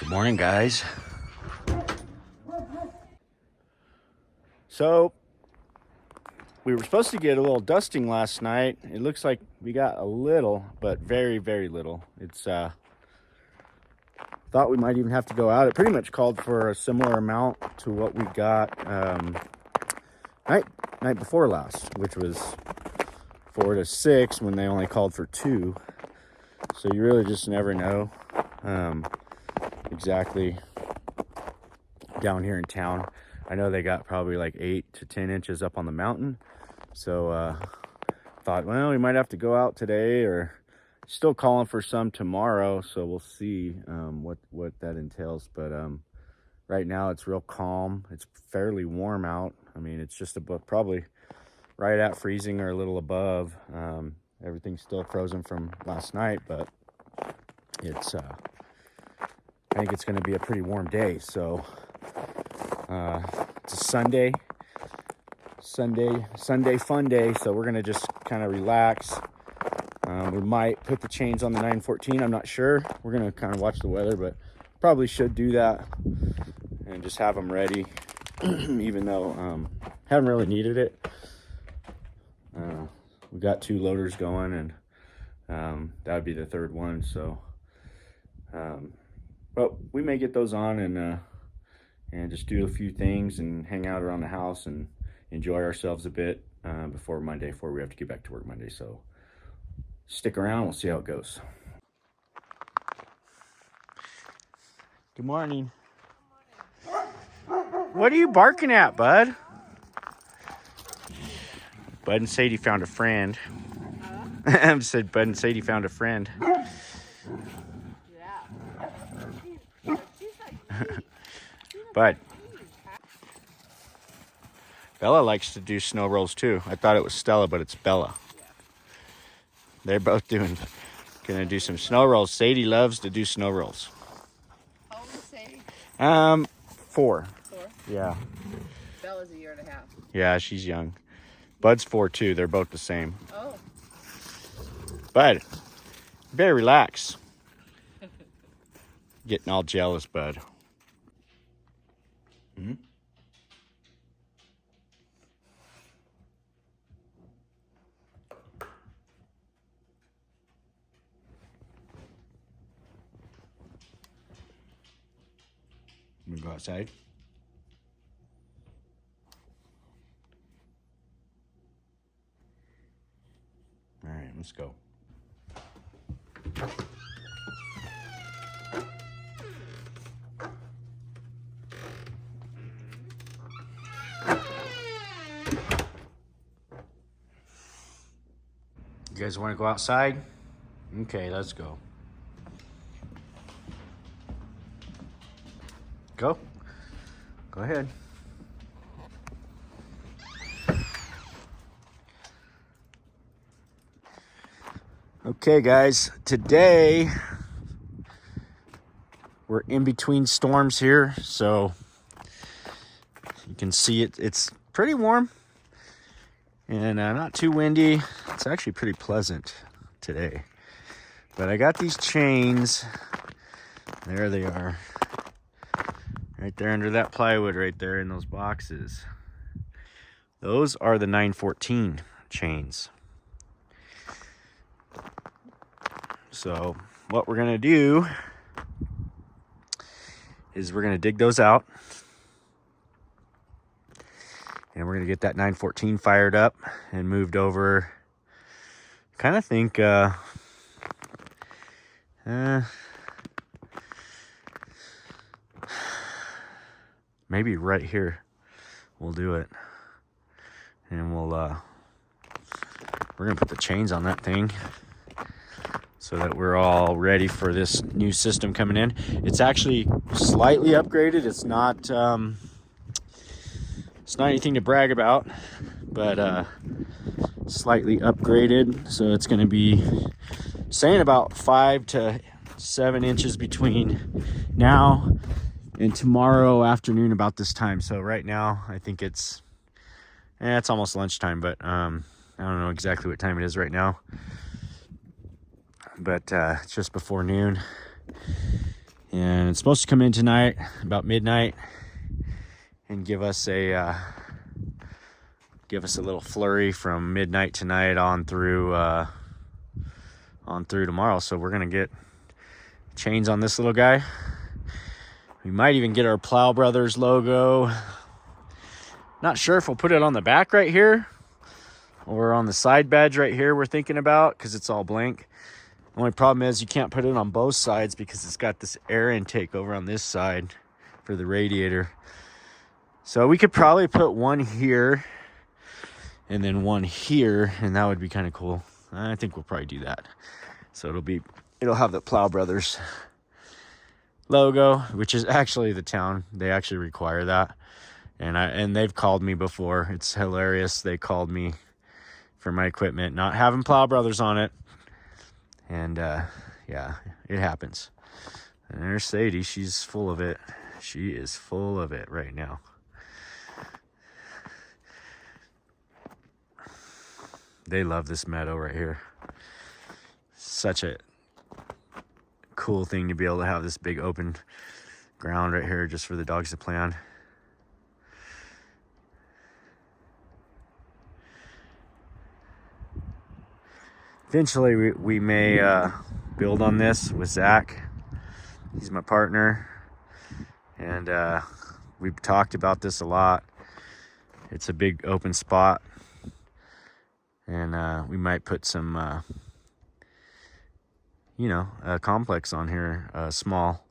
Good morning, guys. So we were supposed to get a little dusting last night. It looks like we got a little, but very, very little. It's thought we might even have to go out. It pretty much called for a similar amount to what we got night before last, which was 4 to 6 when they only called for 2. So you really just never know exactly down here in town. I know they got probably like 8 to 10 inches up on the mountain. So thought, well, we might have to go out today, or still calling for some tomorrow. So we'll see what that entails. But right now it's real calm. It's fairly warm out. I mean, it's just about probably right at freezing or a little above. Everything's still frozen from last night, but it's I think it's going to be a pretty warm day. So it's a Sunday fun day, so we're gonna just kind of relax. We might put the chains on the 914. I'm not sure. We're gonna kind of watch the weather, but probably should do that and just have them ready. Even though haven't really needed it. We got 2 loaders going, and that would be the 3rd one. So but we may get those on and just do a few things and hang out around the house and enjoy ourselves a bit before we have to get back to work Monday. So stick around, we'll see how it goes. Good morning. What are you barking at, bud? Bud and Sadie found a friend. I said Bud and Sadie found a friend. Bud. Bella likes to do snow rolls too. I thought it was Stella, but it's Bella. They're both gonna do some snow rolls. Sadie loves to do snow rolls. How old is Sadie? 4. 4? Yeah. Bella's a year and a half. Yeah, she's young. Bud's 4 too. They're both the same. Oh. Bud, better relax. Getting all jealous, Bud. Hmm? I'm gonna go outside. All right, let's go. You guys want to go outside? Okay, let's go. Go ahead. Okay, guys, today we're in between storms here, so you can see it's pretty warm and not too windy. It's actually pretty pleasant today. But I got these chains. There they are. Right there under that plywood right there in those boxes. Those are the 914 chains. So what we're gonna do is we're gonna dig those out. And we're gonna get that 914 fired up and moved over. Kind of think maybe right here we'll do it, and we're gonna put the chains on that thing so that we're all ready for this new system coming in. It's actually slightly upgraded. It's not anything to brag about, but slightly upgraded. So it's going to be saying about 5 to 7 inches between now and tomorrow afternoon about this time. So right now I think it's almost lunchtime, but I don't know exactly what time it is right now, but it's just before noon. And it's supposed to come in tonight about midnight and give us a little flurry from midnight tonight on through tomorrow. So we're gonna get chains on this little guy. We might even get our Plow Brothers logo. Not sure if we'll put it on the back right here or on the side badge right here we're thinking about, because it's all blank. The only problem is you can't put it on both sides because it's got this air intake over on this side for the radiator. So we could probably put one here and then one here, and that would be kind of cool. I think we'll probably do that. So it'll have the Plow Brothers logo, which is actually the town. They actually require that. And they've called me before. It's hilarious. They called me for my equipment not having Plow Brothers on it. And yeah, it happens. And there's Sadie. She's full of it. She is full of it right now. They love this meadow right here. Such a cool thing to be able to have this big open ground right here just for the dogs to play on. Eventually we may build on this with Zach. He's my partner, and we've talked about this a lot. It's a big open spot, and we might put some a complex on here, a small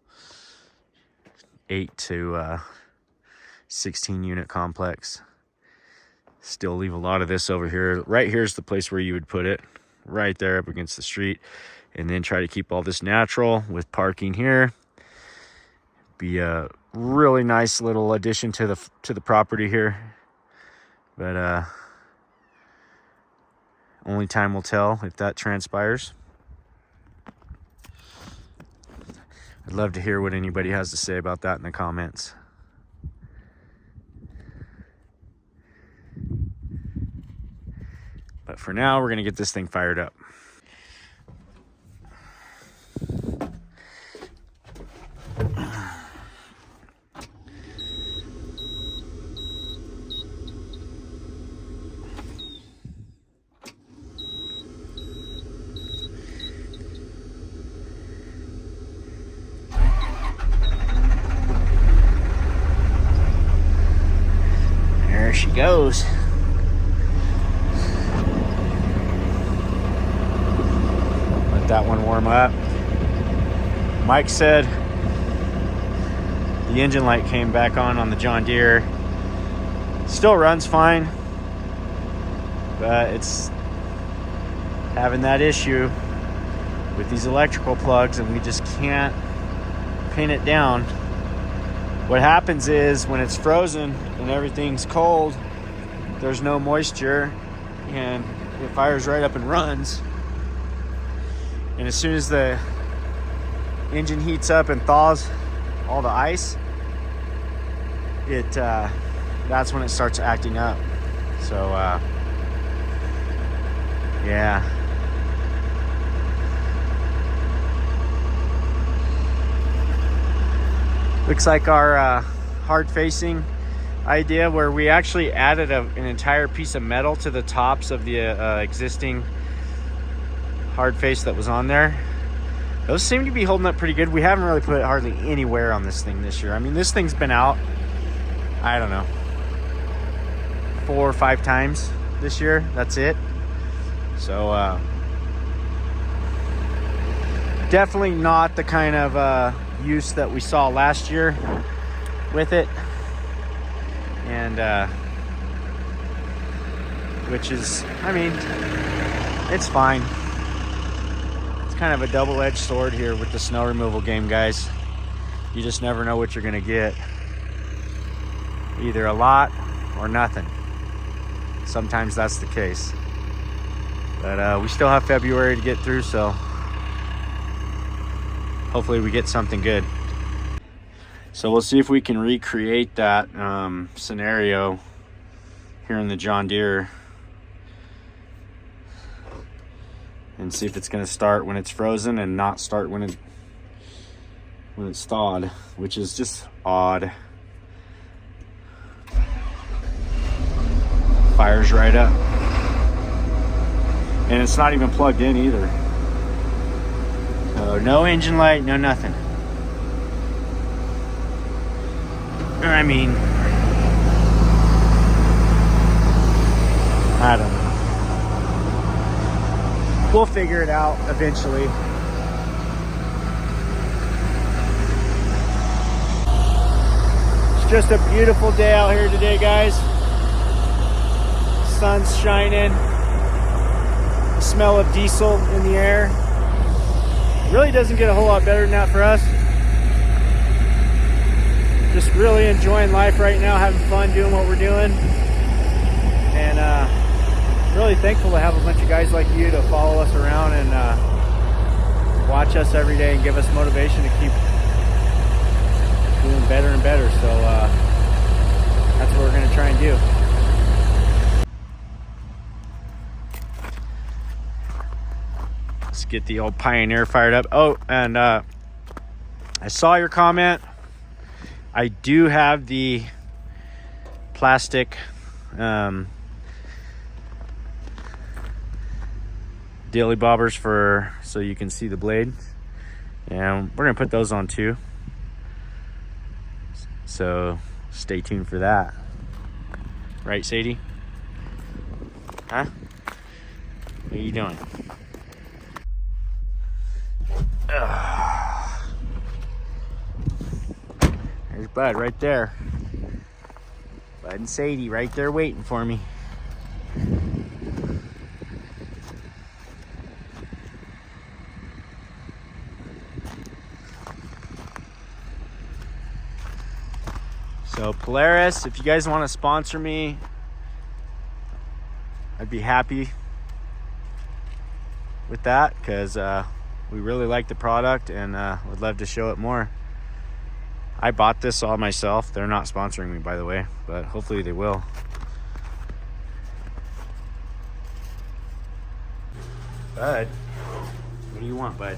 8 to 16 unit complex. Still leave a lot of this over here. Right here's the place where you would put it, right there up against the street, and then try to keep all this natural with parking here. Be a really nice little addition to the property here, but only time will tell if that transpires. I'd love to hear what anybody has to say about that in the comments. But for now, we're gonna get this thing fired up. There she goes. Let that one warm up. Mike said the engine light came back on the John Deere. Still runs fine, but it's having that issue with these electrical plugs, and we just can't pin it down. What happens is when it's frozen and everything's cold, there's no moisture, and it fires right up and runs. And as soon as the engine heats up and thaws all the ice, that's when it starts acting up. So yeah. Looks like our hard facing idea, where we actually added an entire piece of metal to the tops of the existing hard face that was on there. Those seem to be holding up pretty good. We haven't really put hardly any wear on this thing this year. I mean, this thing's been out, I don't know, 4 or 5 times this year. That's it. So definitely not the kind of use that we saw last year with it, and which is, I mean, it's fine. It's kind of a double-edged sword here with the snow removal game, guys. You just never know what you're gonna get. Either a lot or nothing. Sometimes that's the case, but we still have February to get through, so hopefully we get something good. So we'll see if we can recreate that scenario here in the John Deere and see if it's going to start when it's frozen and not start when when it's thawed, which is just odd. Fires right up. And it's not even plugged in either. So no engine light, no nothing. I mean, I don't know. We'll figure it out eventually. It's just a beautiful day out here today, guys. Sun's shining. The smell of diesel in the air. It really doesn't get a whole lot better than that for us. Just really enjoying life right now, having fun doing what we're doing. And really thankful to have a bunch of guys like you to follow us around and watch us every day and give us motivation to keep doing better and better. So that's what we're going to try and do. Let's get the old Pioneer fired up. Oh, and I saw your comment. I do have the plastic daily bobbers for so you can see the blade, and we're gonna put those on too, so stay tuned for that. Right, Sadie? Huh? What are you doing? There's Bud right there. Bud and Sadie right there waiting for me. So Polaris, if you guys want to sponsor me, I'd be happy with that, because we really like the product and would love to show it more. I bought this all myself. They're not sponsoring me, by the way, but hopefully they will. Bud, what do you want, Bud?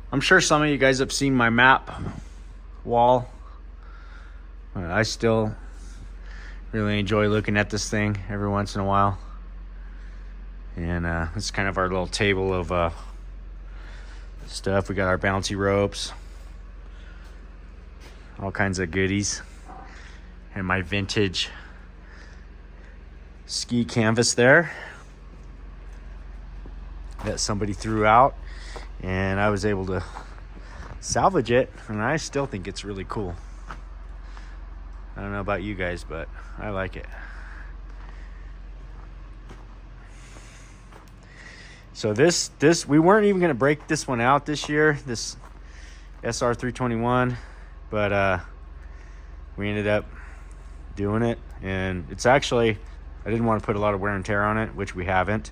I'm sure some of you guys have seen my map wall. I still really enjoy looking at this thing every once in a while. And it's kind of our little table of stuff. We got our bouncy ropes, all kinds of goodies, and my vintage ski canvas there that somebody threw out, and I was able to salvage it, and I still think it's really cool. I don't know about you guys, but I like it. So this we weren't even going to break this one out this year, this SR321, but we ended up doing it, and it's actually, I didn't want to put a lot of wear and tear on it, which we haven't.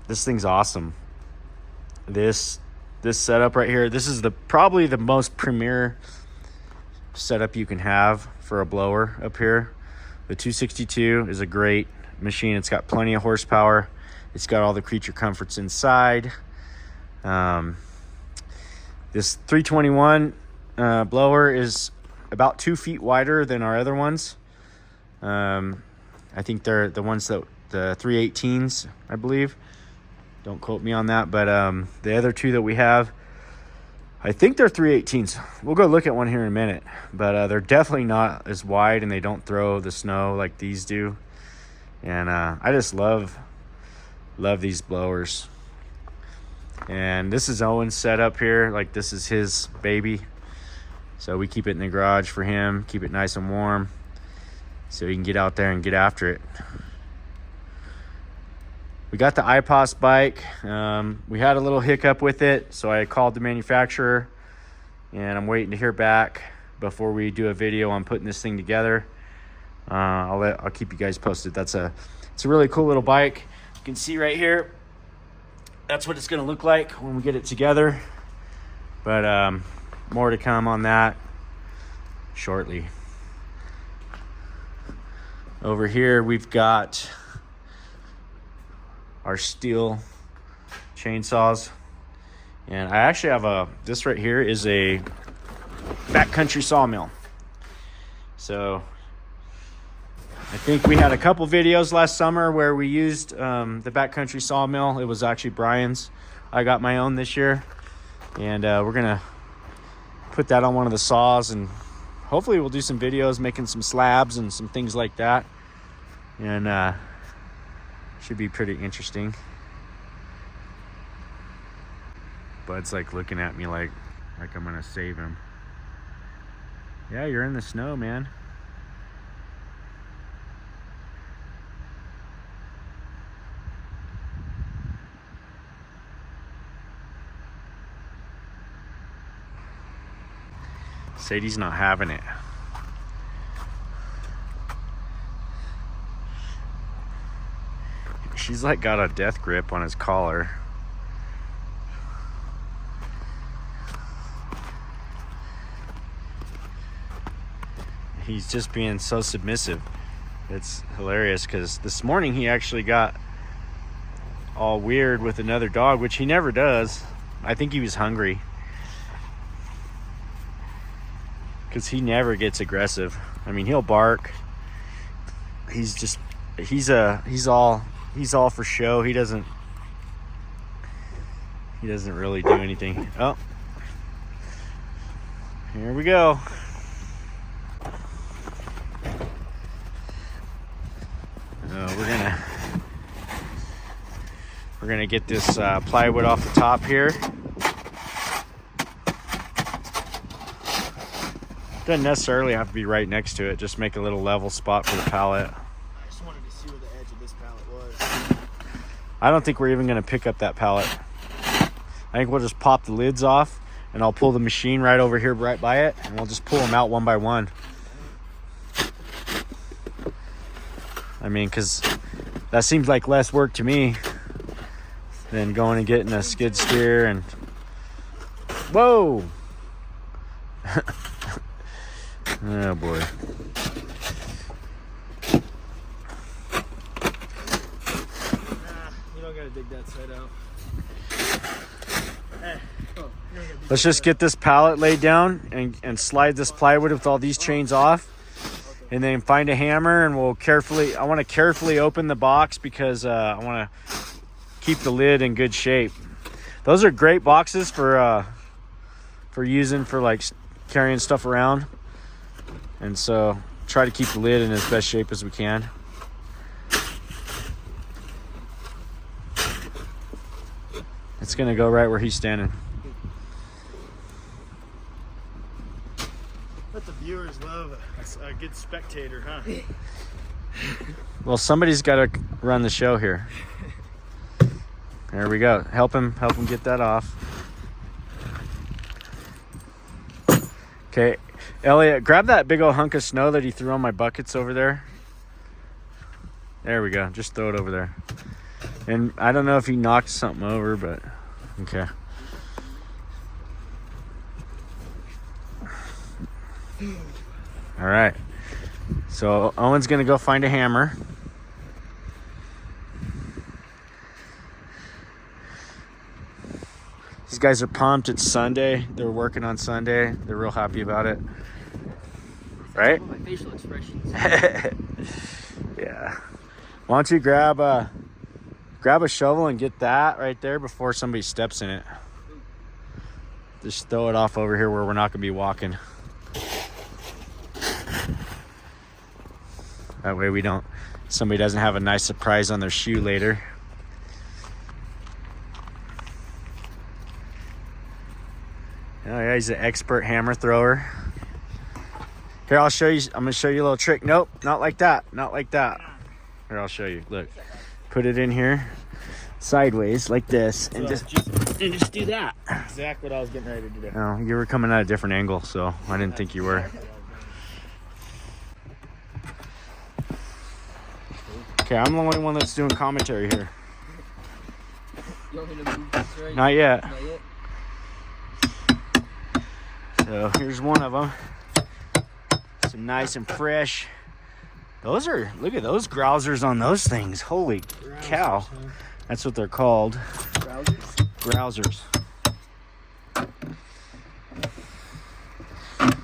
This thing's awesome. This setup right here, this is probably the most premier setup you can have for a blower up here. The 262 is a great machine. It's got plenty of horsepower. It's got all the creature comforts inside. This 321 blower is about 2 feet wider than our other ones. I think they're the ones that the 318s, I believe. Don't quote me on that, but the other two that we have, I think they're 318s. We'll go look at one here in a minute, but they're definitely not as wide, and they don't throw the snow like these do. And I just love these blowers. And this is Owen's setup here. Like, this is his baby, so we keep it in the garage for him, keep it nice and warm, so he can get out there and get after it. We got the IPOS bike. We had a little hiccup with it, so I called the manufacturer, and I'm waiting to hear back before we do a video on putting this thing together. I'll keep you guys posted. It's a really cool little bike. You can see right here, that's what it's going to look like when we get it together. But more to come on that shortly. Over here we've got our steel chainsaws. And I actually have this right here is a backcountry sawmill. So I think we had a couple videos last summer where we used the backcountry sawmill. It was actually Brian's. I got my own this year. And we're going to put that on one of the saws, and hopefully we'll do some videos making some slabs and some things like that. And should be pretty interesting. Bud's like looking at me like I'm gonna save him. Yeah, you're in the snow, man. Sadie's not having it. She's like got a death grip on his collar. He's just being so submissive. It's hilarious because this morning he actually got all weird with another dog, which he never does. I think he was hungry, because he never gets aggressive. I mean, he'll bark. He's all for show. He doesn't really do anything. Oh, here we go. We're gonna get this plywood off the top here. Doesn't necessarily have to be right next to it. Just make a little level spot for the pallet. I just wanted to see where the edge of this pallet was. I don't think we're even gonna pick up that pallet. I think we'll just pop the lids off, and I'll pull the machine right over here, right by it, and we'll just pull them out one by one. I mean, because that seems like less work to me than going and getting a skid steer and... Whoa! Oh boy. You don't gotta dig that side out. Let's just get this pallet laid down and slide this plywood with all these chains off. And then find a hammer, and I want to carefully open the box because I want to keep the lid in good shape. Those are great boxes for using for like carrying stuff around. And so try to keep the lid in as best shape as we can. It's gonna go right where he's standing. Let the viewers love a good spectator, huh? Well, somebody's got to run the show here. There we go. Help him get that off. Okay, Elliot, grab that big old hunk of snow that he threw on my buckets over there. There we go. Just throw it over there. And I don't know if he knocked something over, but okay. All right. So Owen's gonna go find a hammer. These guys are pumped. It's Sunday. They're working on Sunday. They're real happy about it. Right? My facial expressions. Yeah. Why don't you grab a shovel and get that right there before somebody steps in it. Just throw it off over here where we're not gonna be walking. That way somebody doesn't have a nice surprise on their shoe later. Oh yeah, he's an expert hammer thrower. Here, I'll show you. I'm gonna show you a little trick. Nope, not like that. Not like that. Here, I'll show you. Look, put it in here, sideways like this, and just do that. Exactly what I was getting ready to do. Oh, you were coming at a different angle, so I didn't think you were. Okay, I'm the only one that's doing commentary here. You want me to move this right? Not yet. Not yet? So here's one of them. Some nice and fresh. Look at those grousers on those things. Holy cow. That's what they're called. Browsers? grousers.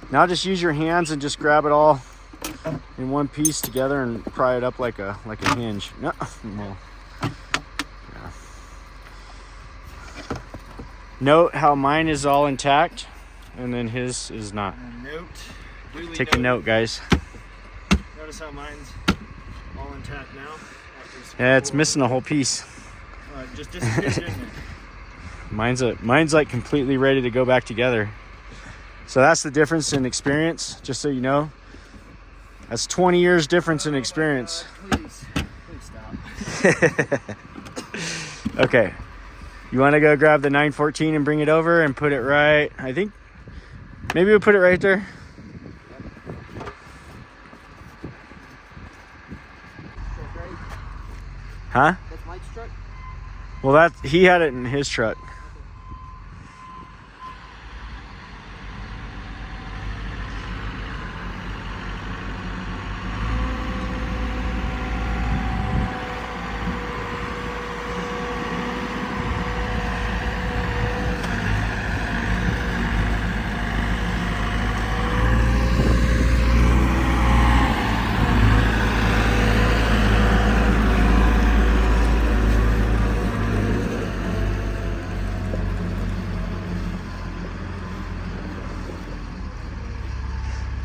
Now just use your hands and just grab it all in one piece together and pry it up like a hinge. No, no. Yeah. Note how mine is all intact and then his is not. Note. Take a note, guys. Notice how mine's all intact now. Yeah, it's missing a whole piece. Just disappeared, didn't it? Mine's like completely ready to go back together. So that's the difference in experience, just so you know. That's 20 years difference in experience. Please stop. Okay. You want to go grab the 914 and bring it over and put it right, I think, maybe we'll put it right there. Huh? That's Mike's truck? Well, he had it in his truck.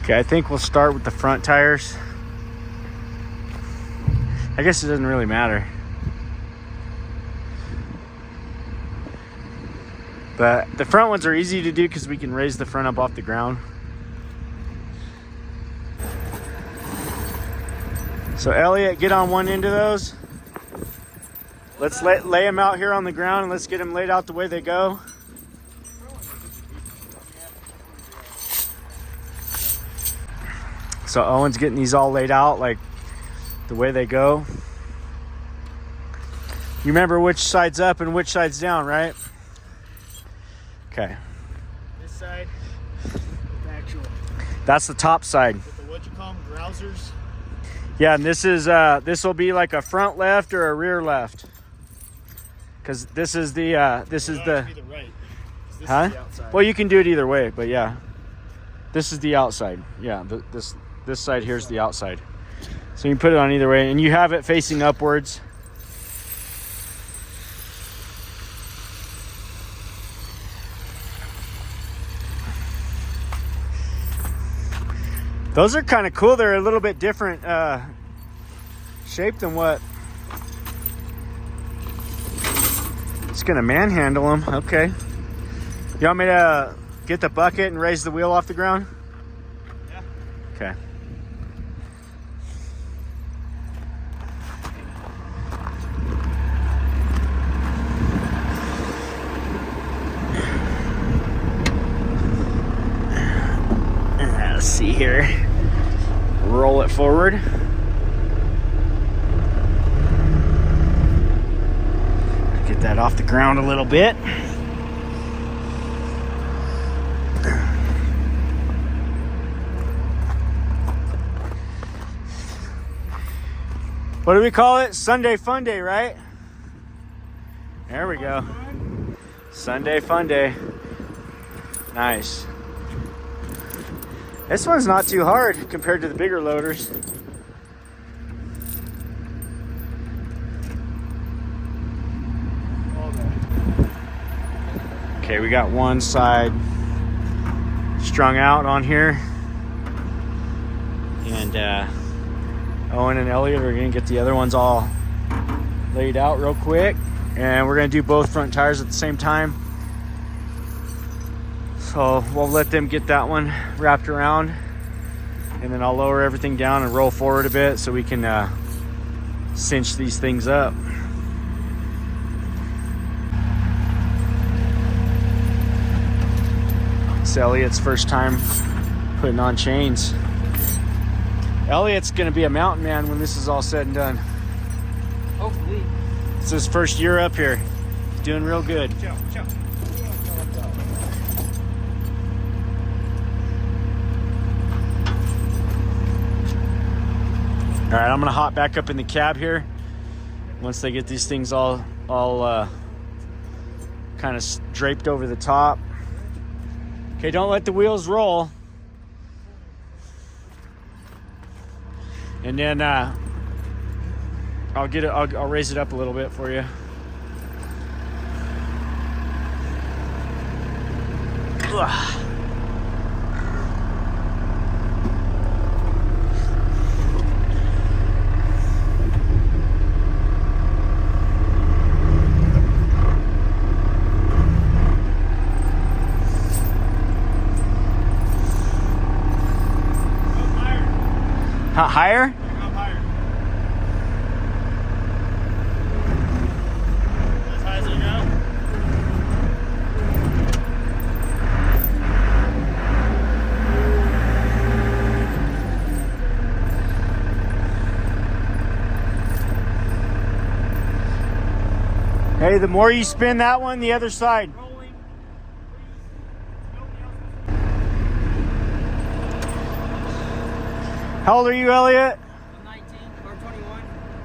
Okay, I think we'll start with the front tires. I guess it doesn't really matter. But the front ones are easy to do because we can raise the front up off the ground. So Elliot, get on one end of those. Let's lay them out here on the ground and let's get them laid out the way they go. So Owen's getting these all laid out like the way they go. You remember which side's up and which side's down, right? Okay. This side, the actual. That's the top side. What you call them, grousers? Yeah, and this is this will be like a front left or a rear left. Cause this is the this is the. Be the right. This Huh? is the outside. Well, you can do it either way, but yeah. This is the outside. Yeah, this side here's the outside. So you can put it on either way, and you have it facing upwards. Those are kind of cool. They're a little bit different shape than what. It's gonna manhandle them. Okay. You want me to get the bucket and raise the wheel off the ground? Yeah. Okay. Let's see here. Roll it forward. Get that off the ground a little bit. What do we call it? Sunday Fun Day, right? There we go. Sunday Fun Day. Nice. This one's not too hard compared to the bigger loaders. Okay, we got one side strung out on here. And Owen and Elliot are gonna get the other ones all laid out real quick. And we're gonna do both front tires at the same time. So we'll let them get that one wrapped around, and then I'll lower everything down and roll forward a bit so we can cinch these things up. It's Elliot's first time putting on chains. Elliot's gonna be a mountain man when this is all said and done. Hopefully. It's his first year up here. He's doing real good. Ciao, ciao. All right, I'm gonna hop back up in the cab here once they get these things all kind kind of draped over the top. Okay, don't let the wheels roll. And then I'll raise it up a little bit for you. Ugh. Higher? Up higher. As high as you go. Hey, the more you spin that one, the other side. Rolling. How old are you, Elliot? I'm 19 or 21.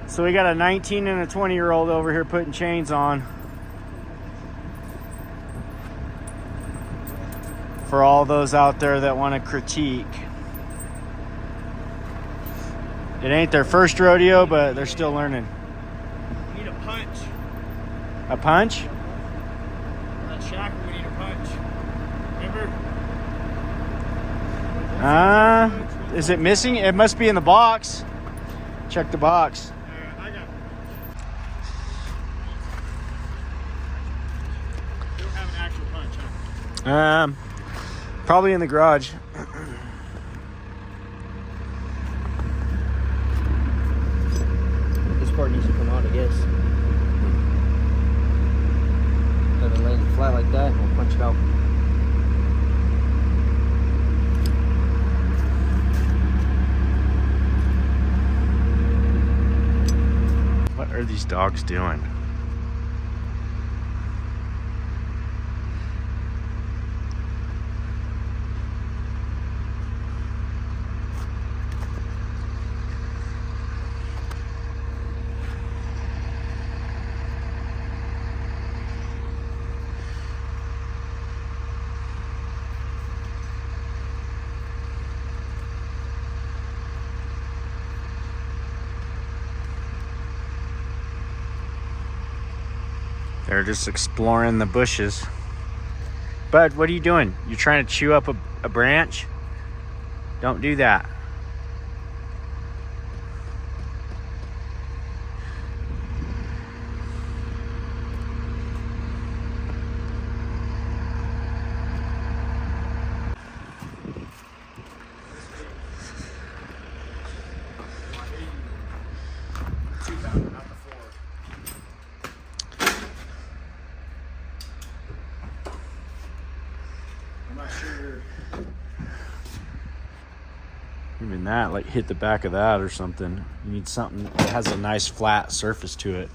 So we got a 19 and a 20-year-old over here putting chains on. For all those out there that want to critique. It ain't their first rodeo, but they're still learning. We need a punch. A punch? That shackle, we need a punch. Remember? Is it missing? It must be in the box. Check the box. I got it. You don't have an actual punch, huh? Probably in the garage. This part needs to come out, I guess. Let it lay flat like that, and we'll punch it out. What are these dogs doing? They're just exploring the bushes. Bud, what are you doing? You're trying to chew up a branch? Don't do that. Even that, like hit the back of that or something. You need something that has a nice flat surface to it.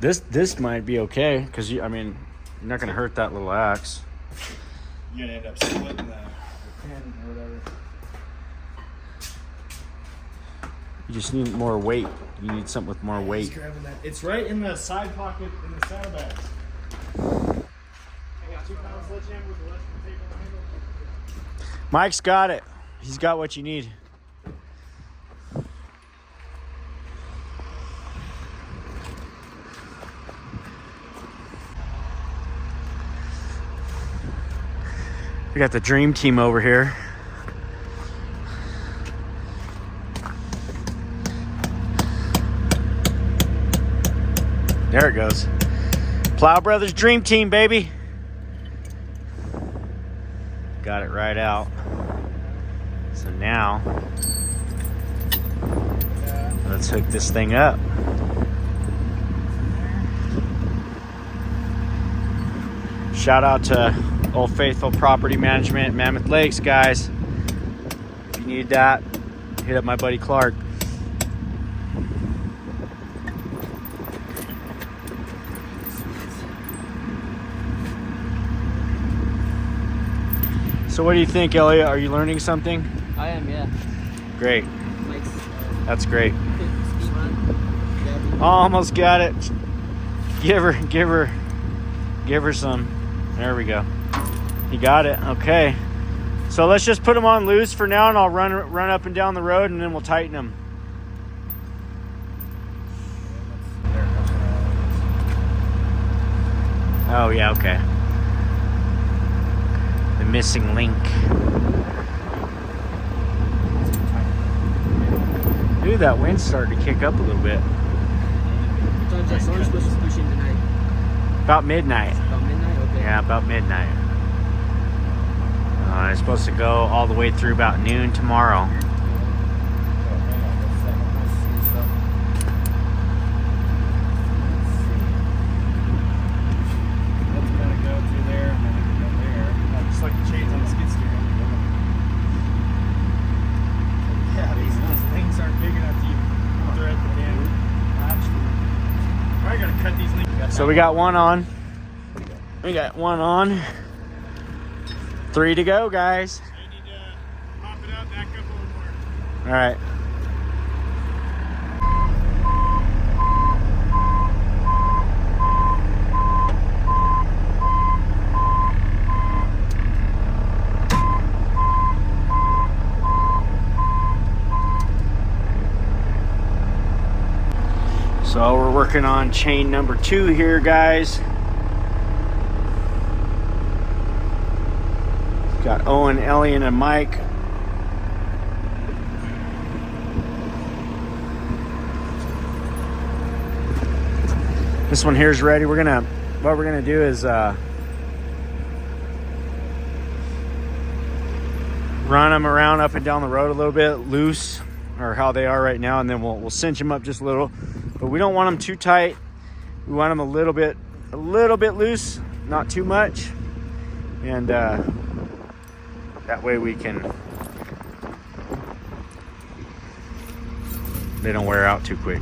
This might be okay because you're not gonna hurt that little axe. You're gonna end up splitting the pin or whatever. You just need more weight. You need something with more weight. Grabbing that. It's right in the side pocket in the saddlebags. I got 2 pound sledgehammer with the electrical tape on the handle. Mike's got it. He's got what you need. We got the dream team over here. There it goes. Plow Brothers Dream Team, baby. Got it right out. So now, let's hook this thing up. Shout out to Old Faithful Property Management, Mammoth Lakes, guys. If you need that, hit up my buddy Clark. So what do you think, Elliot? Are you learning something? I am, yeah. Great. Mike's That's great. Steve on. Almost got it. Give her some. There we go. You got it. Okay. So let's just put them on loose for now, and I'll run up and down the road, and then we'll tighten them. Oh yeah, okay. The missing link. Ooh, that wind's starting to kick up a little bit. What time's that storm supposed to push in tonight? About midnight. About midnight? Okay. Yeah, about midnight. It's supposed to go all the way through about noon tomorrow. So we got one on. We got one on. 3 to go, guys. You need to pop it up, back up a little more. All right. So we're working on chain number 2 here, guys. Got Owen, Ellie, and Mike. This one here is ready. What we're gonna do is run them around up and down the road a little bit loose, or how they are right now, and then we'll cinch them up just a little. But we don't want them too tight. We want them a little bit loose, not too much, and that way they don't wear out too quick.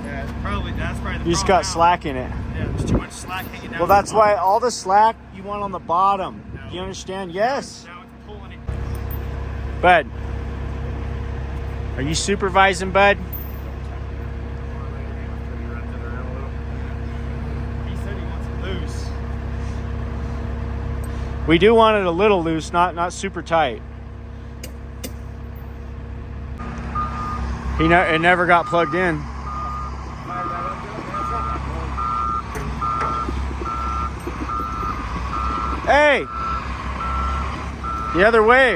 Yeah, that's probably the You just got slack in it. Yeah, there's too much slack hanging down. Well, that's why all the slack you want on the bottom. You understand? Yes. Now it's pulling it. Bud, are you supervising, Bud? He said he wants it loose. We do want it a little loose, not super tight. It never got plugged in. Hey, the other way.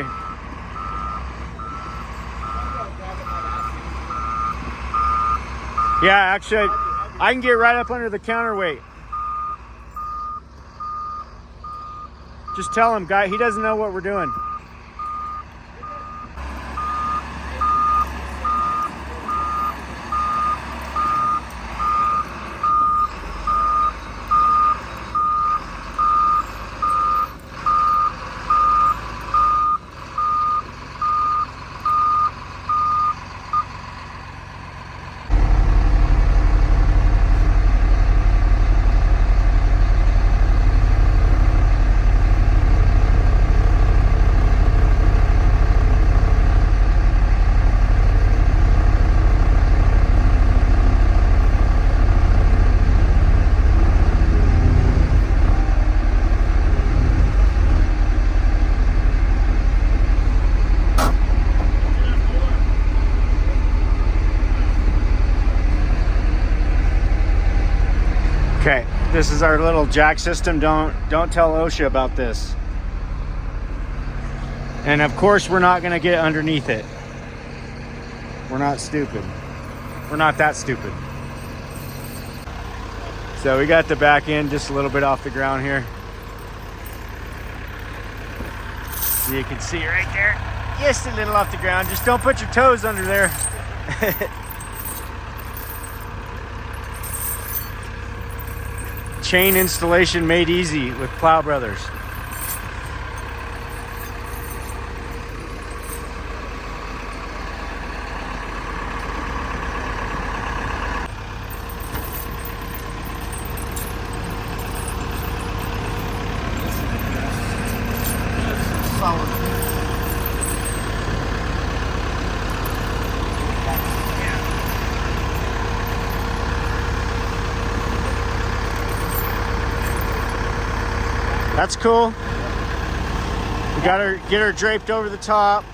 Yeah, actually, I can get right up under the counterweight. Just tell him, guy, he doesn't know what we're doing. Okay, this is our little jack system. Don't tell OSHA about this. And of course, we're not gonna get underneath it. We're not stupid. We're not that stupid. So we got the back end just a little bit off the ground here. You can see right there, just a little off the ground. Just don't put your toes under there. Chain installation made easy with Plow Brothers. Solid. That's cool. We got her, get her draped over the top.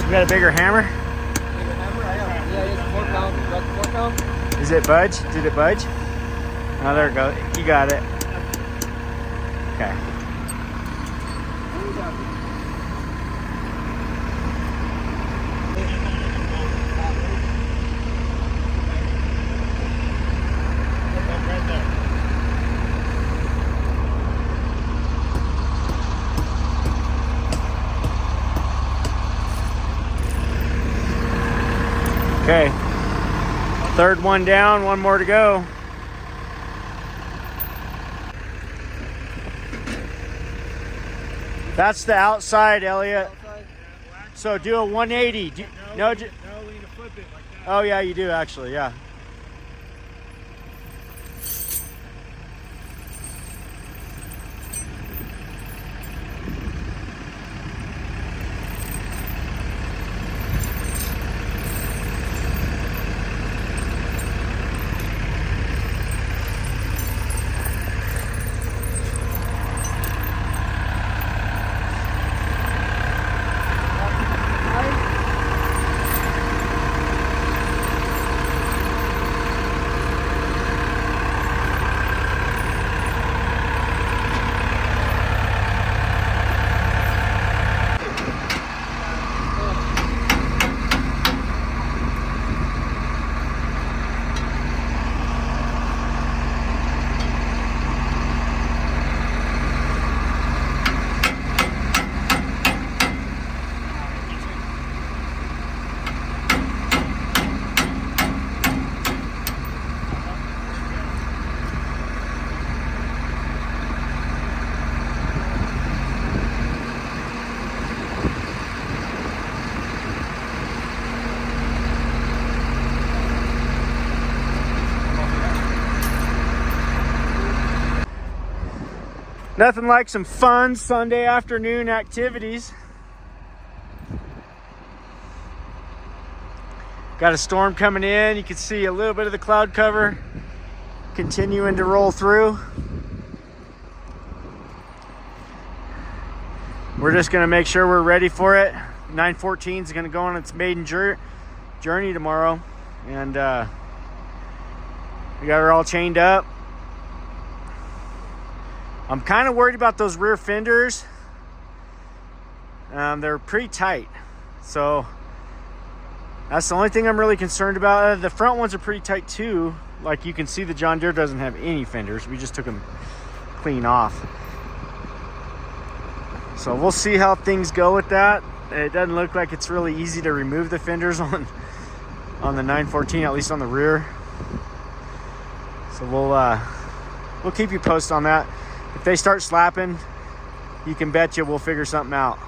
You got a bigger hammer? Bigger hammer? Yeah, it's 4 pound. You got the 4 pound? Is it budge? Did it budge? Oh, there it goes. You got it. Okay. Right there. Okay. Third one down, one more to go. That's the outside, Elliot. So do a 180. No, we need to flip it like that. Oh yeah, you do actually, yeah. Nothing like some fun Sunday afternoon activities. Got a storm coming in. You can see a little bit of the cloud cover continuing to roll through. We're just gonna make sure we're ready for it. 914 is gonna go on its maiden journey tomorrow. And we got her all chained up. I'm kind of worried about those rear fenders. They're pretty tight. So that's the only thing I'm really concerned about. The front ones are pretty tight too. Like you can see, the John Deere doesn't have any fenders. We just took them clean off. So we'll see how things go with that. It doesn't look like it's really easy to remove the fenders on the 914, at least on the rear. So we'll keep you posted on that. If they start slapping, you can bet you we'll figure something out.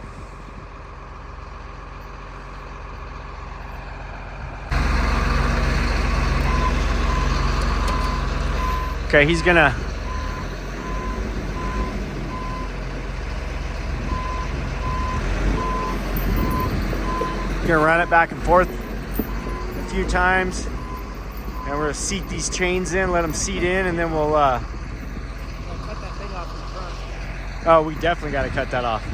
Okay, he's gonna run it back and forth a few times, and we're gonna seat these chains in, let them seat in, and then we'll Cut that thing off. Oh, we definitely got to cut that off.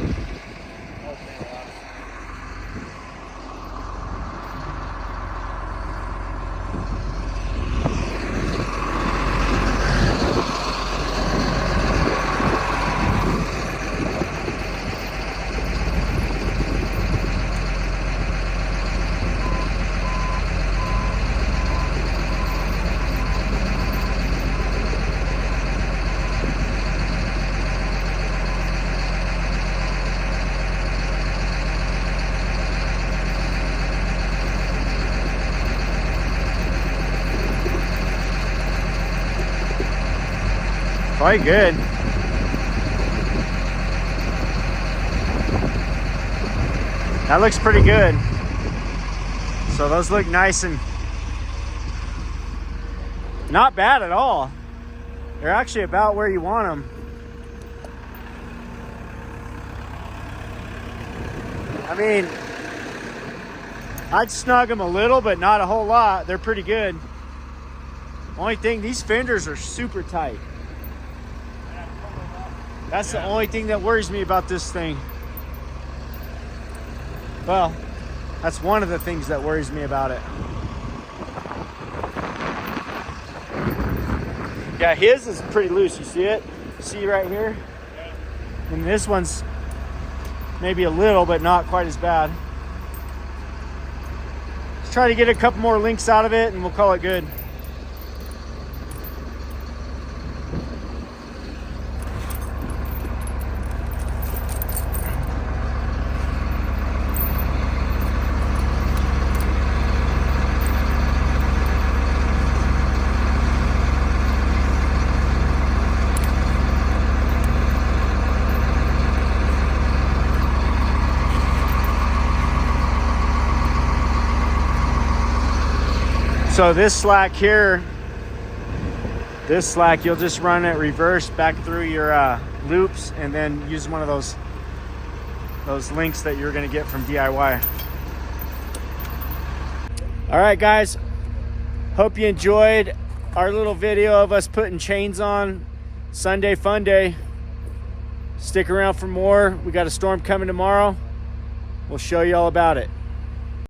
Quite good. That looks pretty good. So those look nice and not bad at all. They're actually about where you want them. I mean, I'd snug them a little, but not a whole lot. They're pretty good. Only thing, these fenders are super tight. That's the only thing that worries me about this thing. Well, that's one of the things that worries me about it. Yeah, his is pretty loose. You see it? See right here? And this one's maybe a little, but not quite as bad. Let's try to get a couple more links out of it and we'll call it good. So this slack here, you'll just run it reverse back through your loops and then use one of those links that you're gonna get from DIY. All right, guys, hope you enjoyed our little video of us putting chains on. Sunday fun day. Stick around for more. We got a storm coming tomorrow. We'll show you all about it.